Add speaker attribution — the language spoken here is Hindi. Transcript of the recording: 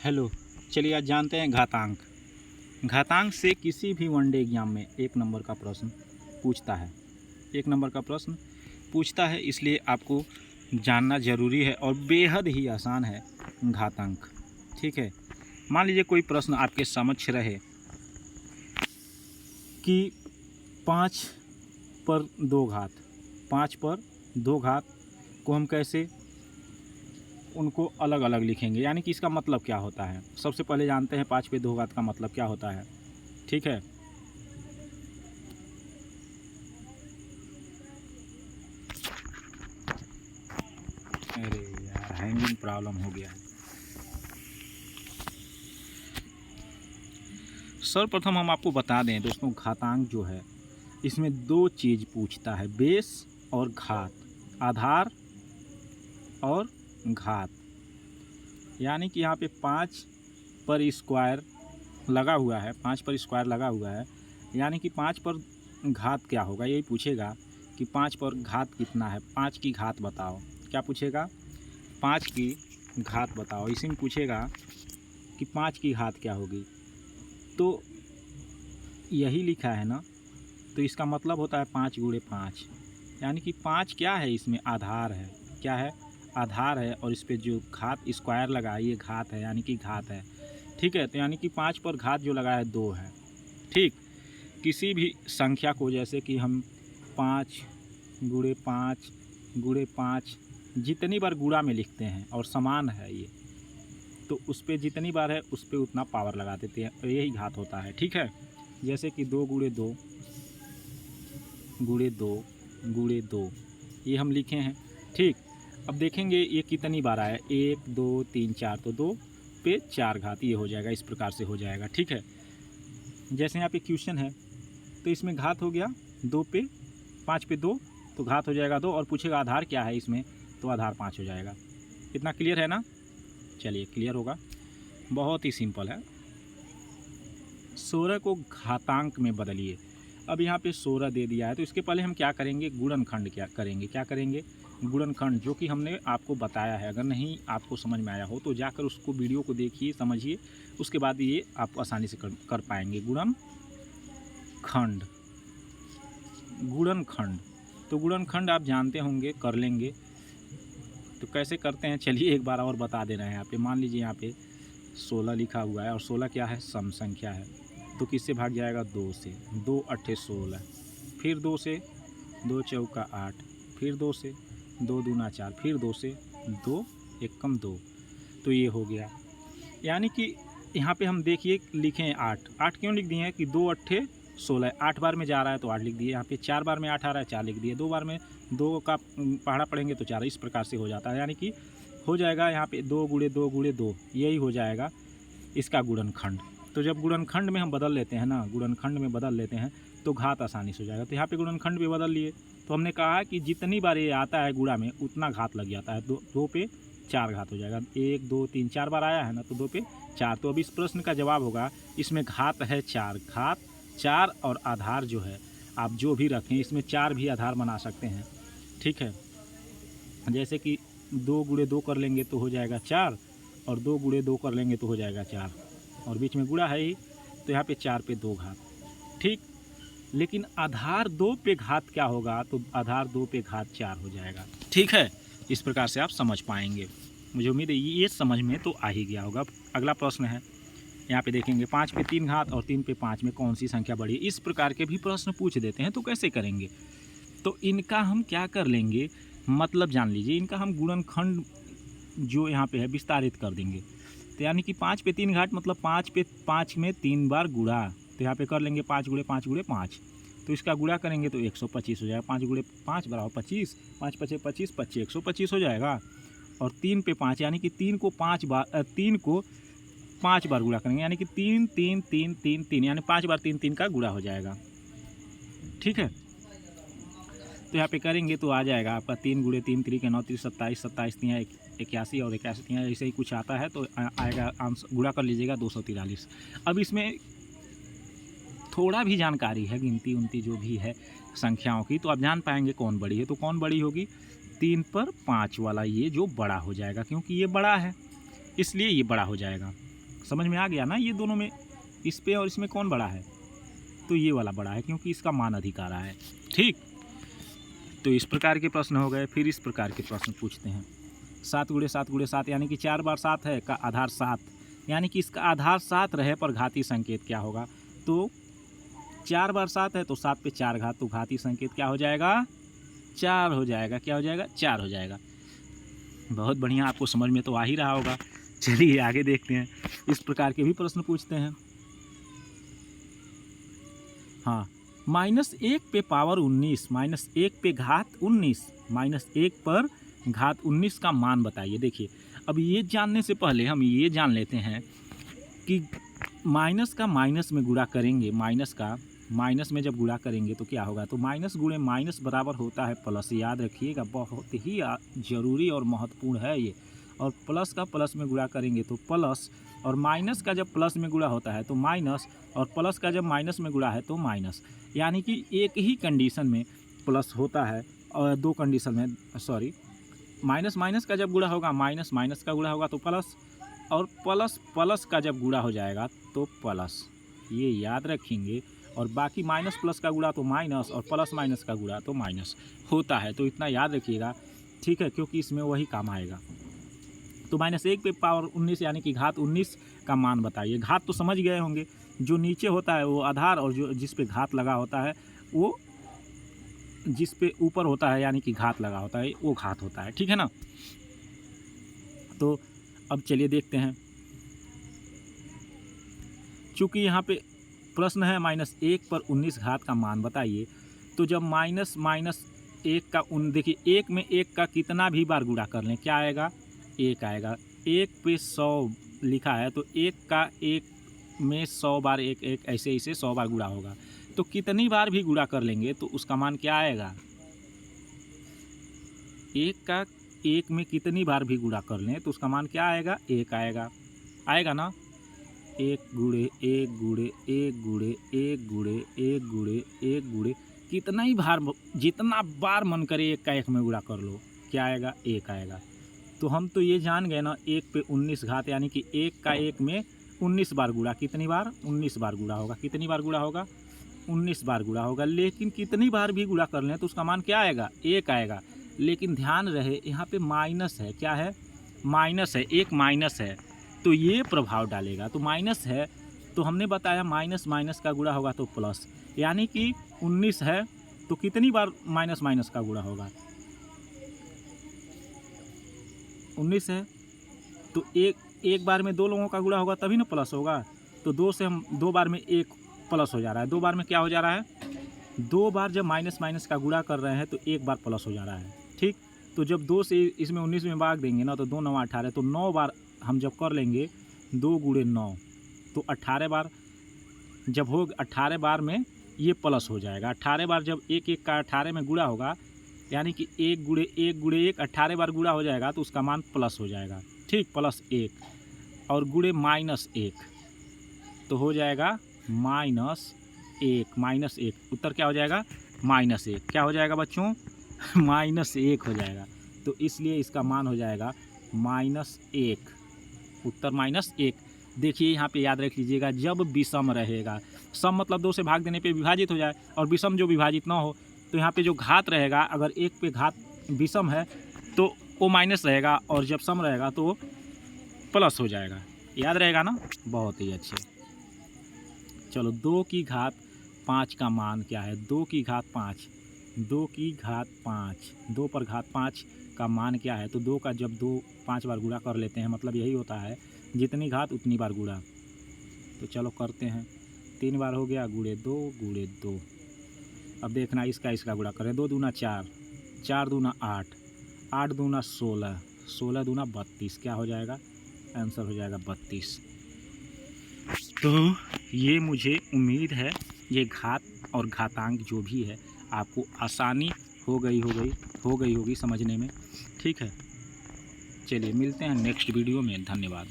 Speaker 1: हेलो, चलिए आज जानते हैं घातांक। घातांक से किसी भी वनडे एग्जाम में एक नंबर का प्रश्न पूछता है। एक नंबर का प्रश्न पूछता है, इसलिए आपको जानना ज़रूरी है और बेहद ही आसान है घातांक। ठीक है, मान लीजिए कोई प्रश्न आपके समक्ष रहे कि 5 पर 2 घात, 5 पर 2 घात को हम कैसे उनको अलग अलग लिखेंगे, यानी कि इसका मतलब क्या होता है। सबसे पहले जानते हैं 5 पे 2 घात का मतलब क्या होता है। ठीक है, अरे यार हैंगिंग प्रॉब्लम हो गया है। सर्वप्रथम हम आपको बता दें दोस्तों, घातांक जो है इसमें 2 चीज़ पूछता है, बेस और घात, आधार और घात। यानी कि यहाँ पे 5 पर स्क्वायर लगा हुआ है, 5 पर स्क्वायर लगा हुआ है, यानी कि 5 पर घात क्या होगा, यही पूछेगा कि 5 पर घात कितना है, 5 की घात बताओ। क्या पूछेगा? 5 की घात बताओ। इसी में पूछेगा कि 5 की घात क्या होगी, तो यही लिखा है ना, तो इसका मतलब होता है 5 गुणे 5, यानी कि 5 क्या है, इसमें आधार है। क्या है? आधार है, और इस पर जो घात स्क्वायर लगा है ये घात है, यानी कि घात है। ठीक है, तो यानी कि 5 पर घात जो लगा है 2 है। ठीक, किसी भी संख्या को जैसे कि हम 5 गुणे 5 गुणे 5 जितनी बार गुणा में लिखते हैं और समान है ये, तो उस पर जितनी बार है उस पर उतना पावर लगा देते हैं, और यही घात होता है। ठीक है, जैसे कि 2 गुणे 2 गुणे 2 गुणे 2 ये हम लिखे हैं। ठीक, अब देखेंगे ये कितनी बार आया, 1 2 3 4, तो 2 पे 4 घात ये हो जाएगा, इस प्रकार से हो जाएगा। ठीक है, जैसे यहाँ पे क्वेश्चन है तो इसमें घात हो गया 2 पे 5 पे 2, तो घात हो जाएगा 2, और पूछेगा आधार क्या है इसमें, तो आधार 5 हो जाएगा। इतना क्लियर है ना? चलिए, क्लियर होगा, बहुत ही सिंपल है। 16 को घातांक में बदलिए। अब यहाँ पे 16 दे दिया है, तो इसके पहले हम क्या करेंगे, गुणनखंड क्या करेंगे, गुणनखंड, जो कि हमने आपको बताया है। अगर नहीं आपको समझ में आया हो तो जाकर उसको वीडियो को देखिए, समझिए, उसके बाद ये आप आसानी से कर पाएंगे। गुणनखंड, गुणनखंड, तो गुणनखंड आप जानते होंगे, कर लेंगे। तो कैसे करते हैं, चलिए एक बार और बता दे रहे हैं। यहाँ पे मान लीजिए यहाँ पे 16 लिखा हुआ है, और 16 क्या है, सम संख्या है, तो किससे भाग जाएगा, 2 से। 2 अट्ठे 16, फिर 2 से, 2 चौका 8, फिर 2 से, 2 दूना 4, फिर 2 से, 2 एकम 2, तो ये हो गया। यानी कि यहाँ पे हम देखिए लिखें 8, 8 क्यों लिख दिए हैं कि 2 अट्ठे 16, 8 बार में जा रहा है तो 8 लिख दिए। यहाँ पे 4 बार में 8 आ रहा है, 4 लिख दिए। 2 बार में 2 का पहाड़ा पढ़ेंगे तो 4, इस प्रकार से हो जाता है। यानी कि हो जाएगा यहाँ पे 2 गुणे 2 गुणे 2, यही हो जाएगा इसका गुणनखंड। तो जब गुणनखंड में हम बदल लेते हैं ना, गुणनखंड में बदल लेते हैं तो घात आसानी से हो जाएगा। तो यहाँ पे गुणनखंड में बदल लिए, तो हमने कहा कि जितनी बार ये आता है गुणा में उतना घात लग जाता है। 2 पे 4 घात हो जाएगा। 1 2 3 4 बार आया है ना, तो 2 पे 4। तो अब इस प्रश्न का जवाब होगा, इसमें घात है 4, घात 4, और आधार जो है आप जो भी रखें, इसमें 4 भी आधार बना सकते हैं। ठीक है, जैसे कि 2 गुणे 2 कर लेंगे तो हो जाएगा 4, और 2 गुणे 2 कर लेंगे तो हो जाएगा 4, और बीच में गुणा है ही, तो यहाँ पे 4 पे 2 घात। ठीक, लेकिन आधार 2 पे घात क्या होगा, तो आधार 2 पे घात 4 हो जाएगा। ठीक है, इस प्रकार से आप समझ पाएंगे। मुझे उम्मीद है ये समझ में तो आ ही गया होगा। अगला प्रश्न है, यहाँ पे देखेंगे 5 पे 3 घात और 3 पे 5 में कौन सी संख्या बड़ी है। इस प्रकार के भी प्रश्न पूछ देते हैं, तो कैसे करेंगे, तो इनका हम क्या कर लेंगे, मतलब जान लीजिए, इनका हम गुणनखंड जो यहाँ पे है विस्तारित कर देंगे। तो यानी कि 5 पे 3 घात मतलब 5 पे 5 में 3 बार गुणा, तो यहाँ पे कर लेंगे 5 गुणे 5 गुणे 5, तो इसका गुणा करेंगे तो 125 हो जाएगा। 5 गुणे 5 बराबर 25, 5 पचे 25, 25 125 हो जाएगा। और 3 पे 5, यानी कि 3 को 5 बार गुणा करेंगे, यानी कि 3 3 3 3 3, यानी 5 बार 3 3 का गुणा हो जाएगा। ठीक है, तो यहाँ पे करेंगे तो आ जाएगा आपका 3 गुणे 3 3 के 9 3 27, 27 3 81, और 81 3 ऐसे ही कुछ आता है, तो आएगा आंसर, गुणा कर लीजिएगा 243। अब इसमें थोड़ा भी जानकारी है, गिनती उनती जो भी है संख्याओं की, तो आप जान पाएंगे कौन बड़ी है। तो कौन बड़ी होगी, 3 पर 5 वाला ये जो बड़ा हो जाएगा, क्योंकि ये बड़ा है इसलिए ये बड़ा हो जाएगा। समझ में आ गया ना? ये दोनों में इस पे और इसमें कौन बड़ा है? तो ये वाला बड़ा है, क्योंकि इसका मान अधिक आ रहा है। ठीक, तो इस प्रकार के प्रश्न हो गए। फिर इस प्रकार के प्रश्न पूछते हैं। 7 गुणे 7 गुणे 7 यानी कि 4 बार 7 है का आधार 7, यानी कि इसका आधार 7 रहे पर घातीय संकेत क्या होगा? तो 4 बार 7 है तो 7 पे 4 घात, तो घातीय संकेत क्या हो जाएगा? 4 हो जाएगा। क्या हो जाएगा? 4 हो जाएगा। बहुत बढ़िया, आपको समझ में तो आ ही रहा होगा। चलिए आगे देखते हैं। इस प्रकार के भी प्रश्न पूछते हैं। हाँ, -1 पे पावर 19, -1 पे घात 19, -1 पर घात 19 का मान बताइए। देखिए, अब ये जानने से पहले हम ये जान लेते हैं कि माइनस का माइनस में गुणा करेंगे, माइनस का माइनस में जब गुणा करेंगे तो क्या होगा? तो माइनस गुणे माइनस बराबर होता है प्लस। याद रखिएगा, बहुत ही जरूरी और महत्वपूर्ण है ये। और प्लस का प्लस में गुणा करेंगे तो प्लस, और माइनस का जब प्लस में गुणा होता है तो माइनस, और प्लस का जब माइनस में गुणा है तो माइनस। यानी कि एक ही कंडीशन में प्लस होता है और दो कंडीशन में, सॉरी, माइनस माइनस का जब गुणा होगा माइनस, माइनस का गुणा होगा तो प्लस, और प्लस प्लस का जब गुणा हो जाएगा तो प्लस। ये याद रखेंगे। और बाकी माइनस प्लस का गुणा तो माइनस, और प्लस माइनस का गुणा तो माइनस होता है। तो इतना याद रखिएगा, ठीक है, क्योंकि इसमें वही काम आएगा। तो -1 पे पावर 19 यानी कि घात 19 का मान बताइए। घात तो समझ गए होंगे, जो नीचे होता है वो आधार, और जो जिस पे घात लगा होता है वो, जिस पे ऊपर होता है यानी कि घात लगा होता है वो घात होता है। ठीक है ना? तो अब चलिए देखते हैं। चूँकि यहाँ पे प्रश्न है -1 पर 19 घात का मान बताइए, तो जब माइनस माइनस 1 का देखिए 1 में 1 का कितना भी बार गुणा कर लें क्या आएगा? 1 आएगा। 1 पे 100 लिखा है तो 1 का 1 में 100 बार 1 1 ऐसे ऐसे 100 बार गुणा होगा। तो कितनी बार भी गुणा कर लेंगे तो उसका मान क्या आएगा? 1 का 1 में कितनी बार भी गुणा कर लें तो उसका मान क्या आएगा? 1 आएगा। आएगा ना? 1 गुणे 1 गुणे 1 गुणे 1 गुणे 1 गुणे 1 गुणे, कितना ही बार, जितना बार मन करे 1 का 1 में गुणा कर लो, क्या आएगा? 1 आएगा। तो हम तो ये जान गए ना, 1 पे 19 घात यानी कि 1 का 1 में 19 बार गुणा। कितनी बार? 19 बार गुणा होगा। कितनी बार गुणा होगा? 19 बार गुणा होगा। लेकिन कितनी बार भी गुणा कर लें तो उसका मान क्या आएगा? 1 आएगा। लेकिन ध्यान रहे यहाँ पे माइनस है। क्या है? माइनस है, एक माइनस है, तो ये प्रभाव डालेगा। तो माइनस है तो हमने बताया माइनस माइनस का गुणा होगा तो प्लस, यानी कि 19 है तो कितनी बार माइनस माइनस का गुणा होगा? 19 है तो एक बार में 2 लोगों का गुणा होगा तभी ना प्लस होगा। तो 2 से हम 2 बार में 1 प्लस हो जा रहा है। 2 बार में क्या हो जा रहा है? 2 बार जब माइनस माइनस का गुणा कर रहे हैं तो 1 बार प्लस हो जा रहा है। ठीक, तो जब 2 से इसमें 19 में भाग देंगे ना तो 2 9 18, तो 9 बार हम जब कर लेंगे 2 गुणे 9 तो 18 बार, जब हो 18 बार में ये प्लस हो जाएगा। 18 बार जब 1 1 का 18 में गुणा होगा यानी कि 1 गुणे 1 गुणे 1 18 बार गुणा हो जाएगा तो उसका मान प्लस हो जाएगा। ठीक, +1 और गुणे -1 तो हो जाएगा -1 उत्तर क्या हो जाएगा? -1। क्या हो जाएगा बच्चों? -1 हो जाएगा। तो इसलिए इसका मान हो जाएगा -1, उत्तर -1। देखिए यहाँ पे याद रख लीजिएगा, जब विषम रहेगा, सम मतलब 2 से भाग देने पे विभाजित हो जाए, और विषम जो विभाजित ना हो, तो यहाँ पे जो घात रहेगा, अगर 1 पे घात विषम है तो वो माइनस रहेगा, और जब सम रहेगा तो वो प्लस हो जाएगा। याद रहेगा ना? बहुत ही अच्छे। चलो 2 की घात 5 का मान क्या है? 2 की घात 5, 2 की घात 5, 2 पर घात 5 का मान क्या है? तो 2 का जब 2 5 बार गुणा कर लेते हैं, मतलब यही होता है जितनी घात उतनी बार गुणा। तो चलो करते हैं। 3 बार हो गया, गुणे 2 गुणे 2। अब देखना इसका गुणा करें। 2 दूना 4, 4 दूना 8, 8 दूना 16, 16 दूना 32। क्या हो जाएगा? आंसर हो जाएगा 32। तो ये मुझे उम्मीद है ये घात और घातांक जो भी है आपको आसानी हो गई होगी समझने में। ठीक है, चलिए मिलते हैं नेक्स्ट वीडियो में। धन्यवाद।